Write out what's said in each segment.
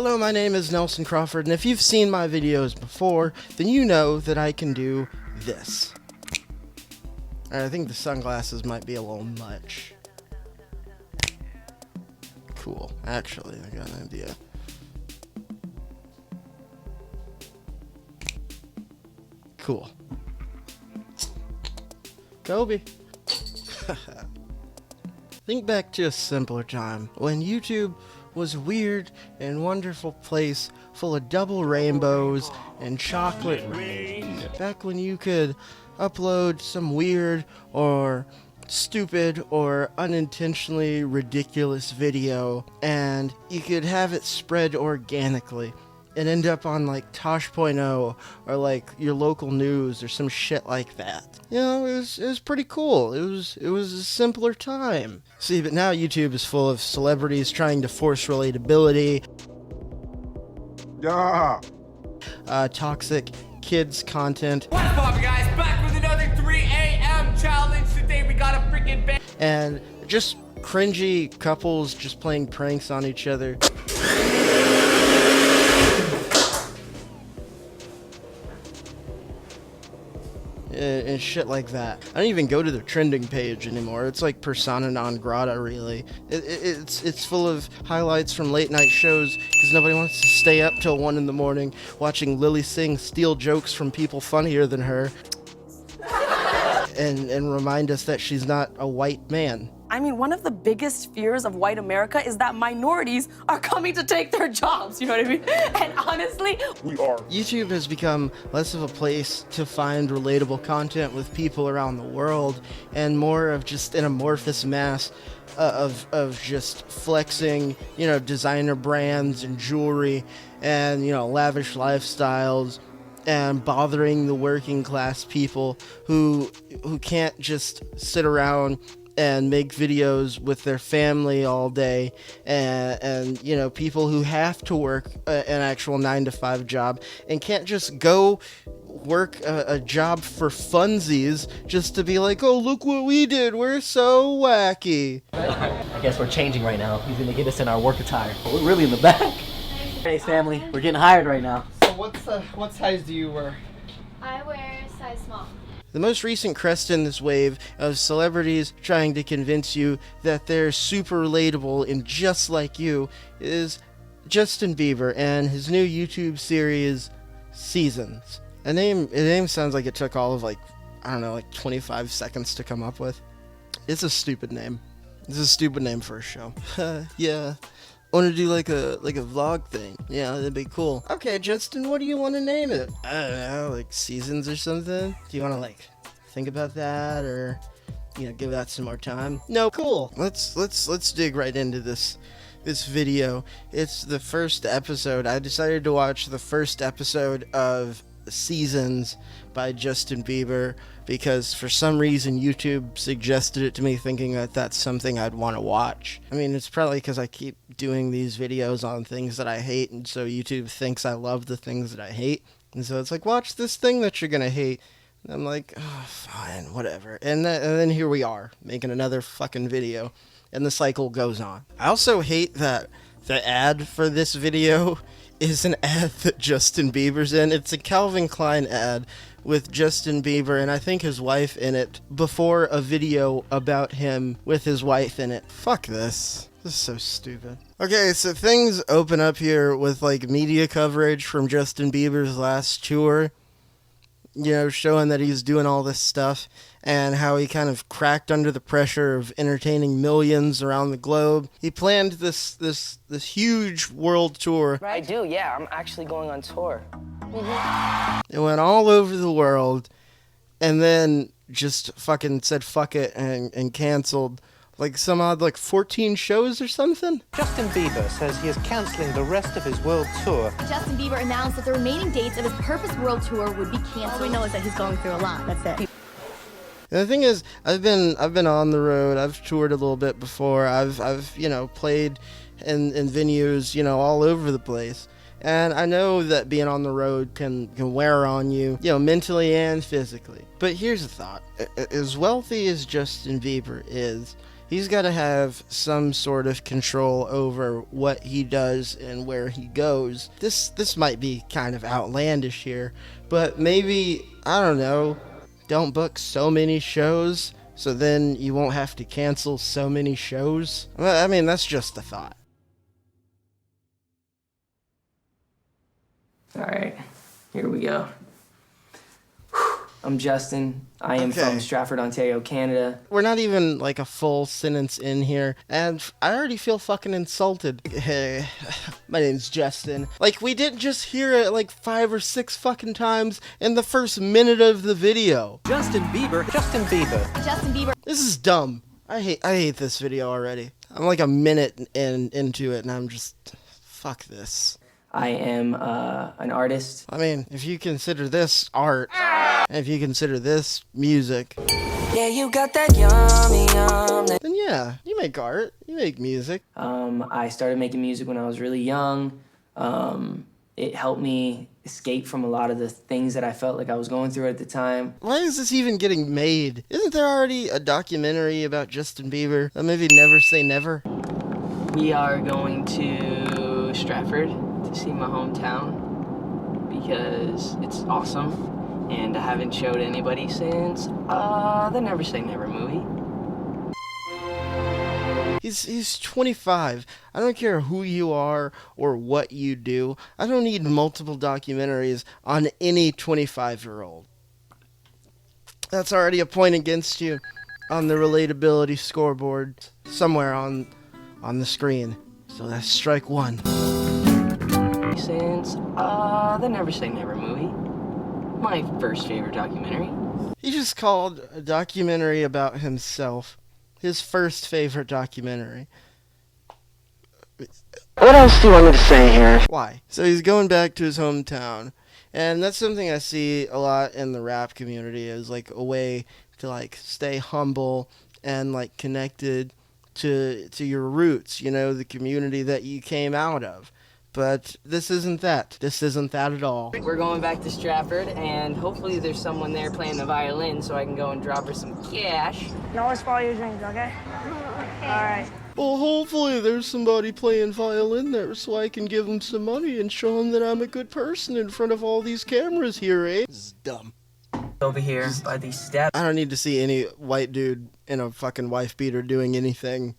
Hello, my name is Nelson Crawford, and if you've seen my videos before, then you know that I can do this. I think the sunglasses might be a little much. Cool. Actually, I got an idea. Cool. Kobe. Think back to a simpler time when YouTube was a weird and wonderful place full of double rainbows and chocolate rain. Back when you could upload some weird or stupid or unintentionally ridiculous video and you could have it spread organically and end up on like Tosh.0 or like your local news or some shit like that. You know, it was pretty cool. It was a simpler time. See, but now YouTube is full of celebrities trying to force relatability. Yeah. Toxic kids content. What's poppin', guys? Back with another 3 a.m. challenge. Today we got a freaking bang. And just cringy couples just playing pranks on each other. And shit like that. I don't even go to their trending page anymore. It's like persona non grata, really. It's full of highlights from late night shows because nobody wants to stay up till 1 in the morning watching Lily Singh steal jokes from people funnier than her and remind us that she's not a white man. I mean, one of the biggest fears of white America is that minorities are coming to take their jobs, you know what I mean? And honestly, We are. YouTube has become less of a place to find relatable content with people around the world and more of just an amorphous mass of just flexing, you know, designer brands and jewelry and, you know, lavish lifestyles and bothering the working class people who can't just sit around and make videos with their family all day, and you know, people who have to work an actual 9-to-5 job and can't just go work a job for funsies just to be like, oh, look what we did, we're so wacky. I guess we're changing right now. He's gonna get us in our work attire. But we're really in the back. Hey family, we're getting hired right now. So what size do you wear? I wear size small. The most recent crest in this wave of celebrities trying to convince you that they're super relatable and just like you is Justin Bieber and his new YouTube series, Seasons. The name sounds like it took all of like 25 seconds to come up with. It's a stupid name. It's a stupid name for a show. Yeah. I want to do like a vlog thing. Yeah, that'd be cool. Okay, Justin, what do you want to name it? I don't know, like Seasons or something? Do you want to like think about that or, you know, give that some more time? No, cool. Let's dig right into this video. It's the first episode. I decided to watch the first episode of Seasons by Justin Bieber because for some reason YouTube suggested it to me, thinking that that's something I'd want to watch. I mean, it's probably because I keep doing these videos on things that I hate, and so YouTube thinks I love the things that I hate, and so it's like, watch this thing that you're gonna hate. And I'm like, oh, fine, whatever. And then here we are, making another fucking video, and the cycle goes on. I also hate that the ad for this video is an ad that Justin Bieber's in. It's a Calvin Klein ad with Justin Bieber and I think his wife in it before a video about him with his wife in it. Fuck this. This is so stupid. Okay, so things open up here with like media coverage from Justin Bieber's last tour. You know, showing that he's doing all this stuff and how he kind of cracked under the pressure of entertaining millions around the globe. He planned this huge world tour. I do, yeah. I'm actually going on tour. It went all over the world and then just fucking said fuck it and canceled like some odd like 14 shows or something. Justin Bieber says he is cancelling the rest of his world tour. Justin Bieber announced that the remaining dates of his Purpose World Tour would be canceled. All we know is that he's going through a lot, that's it. And the thing is, I've been on the road. I've toured a little bit before. I've you know, played in venues, you know, all over the place. And I know that being on the road can wear on you, you know, mentally and physically. But here's the thought. As wealthy as Justin Bieber is, He's got to have some sort of control over what he does and where he goes. This might be kind of outlandish here, but maybe, I don't know, don't book so many shows so then you won't have to cancel so many shows. I mean, that's just a thought. All right, here we go. I'm Justin. I am Okay. from Stratford, Ontario, Canada. We're not even like a full sentence in here, and I already feel fucking insulted. Hey, my name's Justin. Like, we didn't just hear it like 5 or 6 fucking times in the first minute of the video. Justin Bieber. Justin Bieber. Justin Bieber. This is dumb. I hate this video already. I'm like a minute into it, and I'm just, fuck this. I am an artist. I mean, if you consider this art, and if you consider this music, Yeah, you got that yummy yum. then yeah, you make art, you make music. I started making music when I was really young. It helped me escape from a lot of the things that I felt like I was going through at the time. Why is this even getting made? Isn't there already a documentary about Justin Bieber? Maybe Never Say Never? We are going to Stratford to see my hometown because it's awesome. And I haven't showed anybody since the Never Say Never movie. He's 25. I don't care who you are or what you do. I don't need multiple documentaries on any 25-year-old. That's already a point against you on the relatability scoreboard somewhere on the screen. So that's strike one. Since the Never Say Never movie. My first favorite documentary. He just called a documentary about himself his first favorite documentary. What else do you want me to say here? Why? So he's going back to his hometown, and that's something I see a lot in the rap community as like a way to like stay humble and like connected to your roots, you know, the community that you came out of. But this isn't that. This isn't that at all. We're going back to Stratford, and hopefully there's someone there playing the violin so I can go and drop her some cash. And always follow your dreams, okay? Alright. Well, hopefully there's somebody playing violin there so I can give them some money and show them that I'm a good person in front of all these cameras here, eh? This is dumb. Over here by these steps. I don't need to see any white dude in a fucking wife beater doing anything.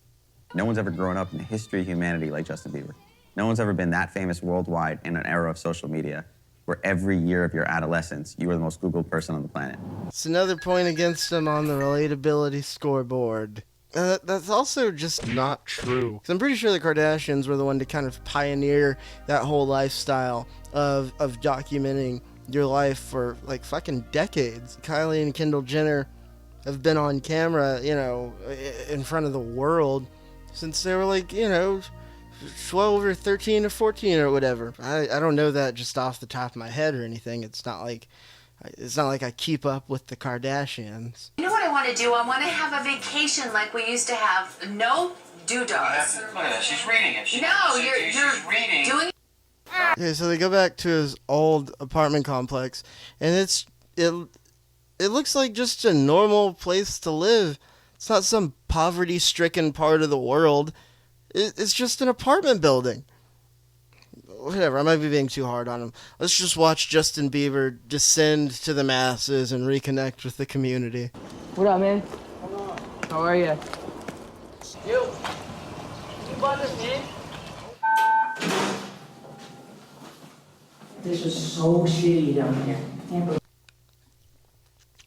No one's ever grown up in the history of humanity like Justin Bieber. No one's ever been that famous worldwide in an era of social media where every year of your adolescence, you were the most Googled person on the planet. It's another point against him on the relatability scoreboard. That's also just not true. 'Cause I'm pretty sure the Kardashians were the one to kind of pioneer that whole lifestyle of documenting your life for like fucking decades. Kylie and Kendall Jenner have been on camera, you know, in front of the world since they were like, you know, 12 or 13 or 14 or whatever. I don't know that just off the top of my head or anything. It's not like I keep up with the Kardashians. You know what I want to do? I want to have a vacation like we used to have. No doodles. Look at that. She's reading it. No, you're She's reading. doing. Okay, so they go back to his old apartment complex, and it looks like just a normal place to live. It's not some poverty-stricken part of the world. It's just an apartment building. Whatever, I might be being too hard on him. Let's just watch Justin Bieber descend to the masses and reconnect with the community. What up, man? How are you? You bought this, man? This is so shitty down here.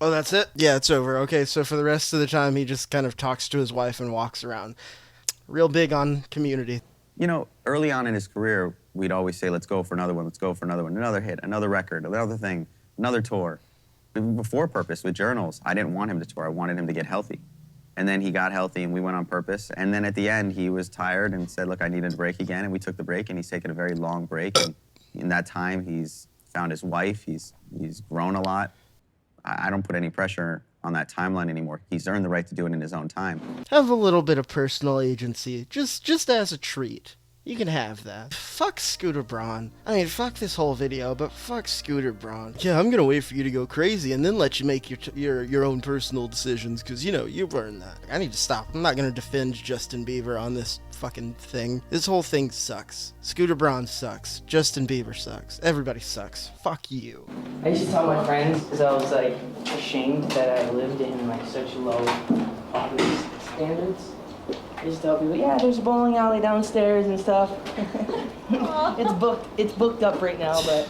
Oh, that's it? Yeah, it's over. Okay, so for the rest of the time, he just kind of talks to his wife and walks around. Real big on community. You know, early on in his career, we'd always say, let's go for another one, let's go for another one, another hit, another record, another thing, another tour. Even before Purpose, with Journals, I didn't want him to tour. I wanted him to get healthy. And then he got healthy, and we went on Purpose. And then at the end, he was tired and said, look, I needed a break again. And we took the break, and he's taken a very long break. And in that time, he's found his wife. He's grown a lot. I don't put any pressure on that timeline anymore. He's earned the right to do it in his own time. Have a little bit of personal agency, just as a treat. You can have that. Fuck Scooter Braun. I mean, fuck this whole video, but fuck Scooter Braun. Yeah, I'm gonna wait for you to go crazy and then let you make your own personal decisions, because, you know, you've earned that. I need to stop. I'm not gonna defend Justin Bieber on this fucking thing. This whole thing sucks. Scooter Braun sucks. Justin Bieber sucks. Everybody sucks. Fuck you. I used to tell my friends, because I was like ashamed that I lived in like such low poverty standards. I used to tell people, yeah, there's a bowling alley downstairs and stuff. It's booked up right now, but.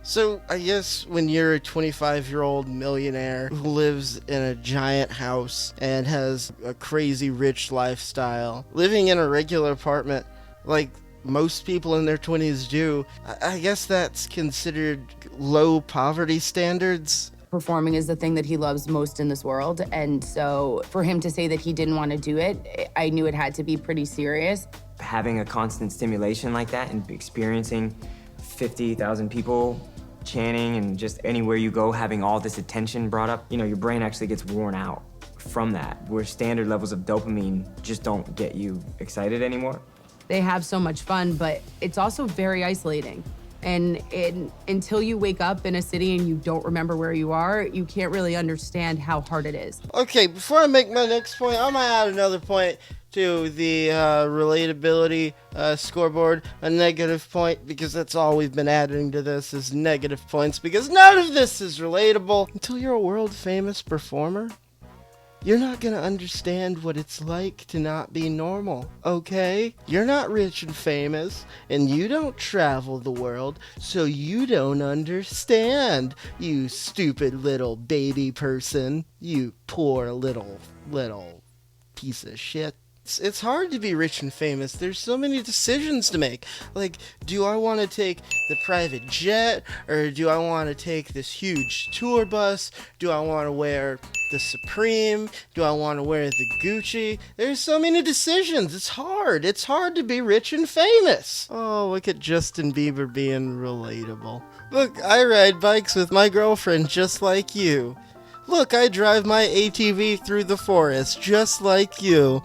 So, I guess when you're a 25-year-old millionaire who lives in a giant house and has a crazy rich lifestyle, living in a regular apartment like most people in their 20s do, I guess that's considered low poverty standards. Performing is the thing that he loves most in this world, and so for him to say that he didn't want to do it, I knew it had to be pretty serious. Having a constant stimulation like that and experiencing 50,000 people chanting, and just anywhere you go having all this attention brought up, you know, your brain actually gets worn out from that, where standard levels of dopamine just don't get you excited anymore. They have so much fun, but it's also very isolating. And until you wake up in a city and you don't remember where you are, you can't really understand how hard it is. Okay, before I make my next point, I'm gonna add another point to the relatability scoreboard, a negative point, because that's all we've been adding to this is negative points, because none of this is relatable. Until you're a world-famous performer, you're not gonna understand what it's like to not be normal, okay? You're not rich and famous, and you don't travel the world, so you don't understand, you stupid little baby person. You poor little piece of shit. It's hard to be rich and famous. There's so many decisions to make. Like, do I want to take the private jet, or do I want to take this huge tour bus? Do I want to wear the Supreme? Do I want to wear the Gucci? There's so many decisions. It's hard. It's hard to be rich and famous. Oh, look at Justin Bieber being relatable. Look, I ride bikes with my girlfriend just like you. Look, I drive my ATV through the forest just like you.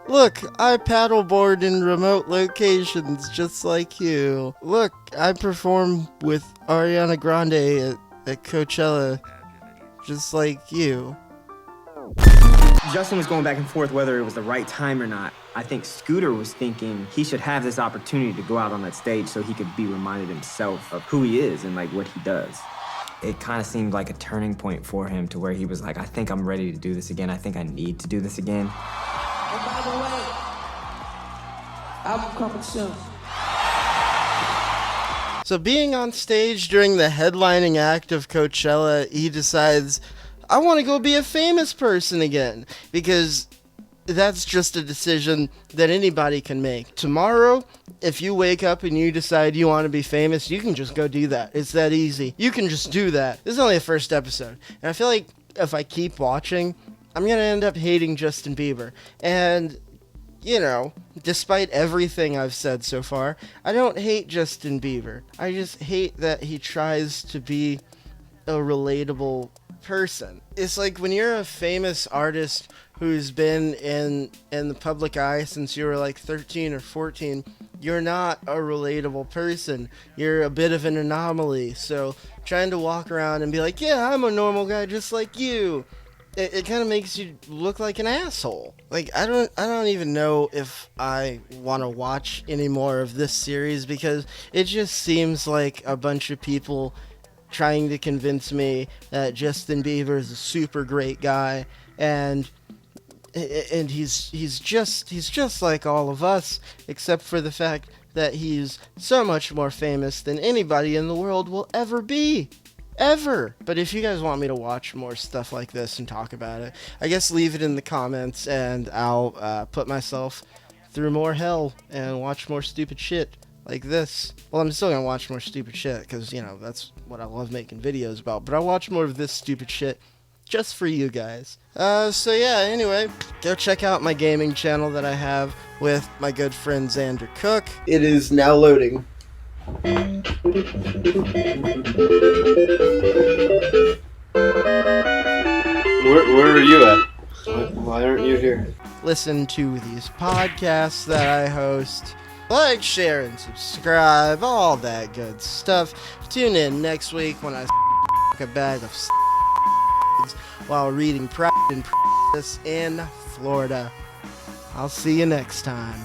Look, I paddleboard in remote locations just like you. Look, I perform with Ariana Grande at Coachella just like you. Justin was going back and forth whether it was the right time or not. I think Scooter was thinking he should have this opportunity to go out on that stage so he could be reminded himself of who he is and like what he does. It kind of seemed like a turning point for him to where he was like, I think I'm ready to do this again. I think I need to do this again. And by the way, album coming soon. So being on stage during the headlining act of Coachella, he decides, I want to go be a famous person again, because that's just a decision that anybody can make. Tomorrow, if you wake up and you decide you want to be famous, you can just go do that. It's that easy. You can just do that. This is only the first episode, and I feel like if I keep watching, I'm going to end up hating Justin Bieber. And, you know, despite everything I've said so far, I don't hate Justin Bieber. I just hate that he tries to be a relatable person. It's like when you're a famous artist who's been in the public eye since you were like 13 or 14, you're not a relatable person. You're a bit of an anomaly. So trying to walk around and be like, yeah, I'm a normal guy just like you, it kind of makes you look like an asshole. Like, I don't even know if I want to watch any more of this series, because it just seems like a bunch of people trying to convince me that Justin Bieber is a super great guy, and he's just like all of us, except for the fact that he's so much more famous than anybody in the world will ever be. Ever. But if you guys want me to watch more stuff like this and talk about it, I guess leave it in the comments, and I'll put myself through more hell and watch more stupid shit like this. Well, I'm still gonna watch more stupid shit, because, you know, that's what I love making videos about, but I'll watch more of this stupid shit just for you guys. So yeah, anyway, go check out my gaming channel that I have with my good friend Xander Cook. It is now loading. Where are you at? Why aren't you here? listen to these podcasts that I host. Like, share, and subscribe, all that good stuff. Tune in next week when I a bag of while reading Pride and Prejudice in Florida. I'll see you next time.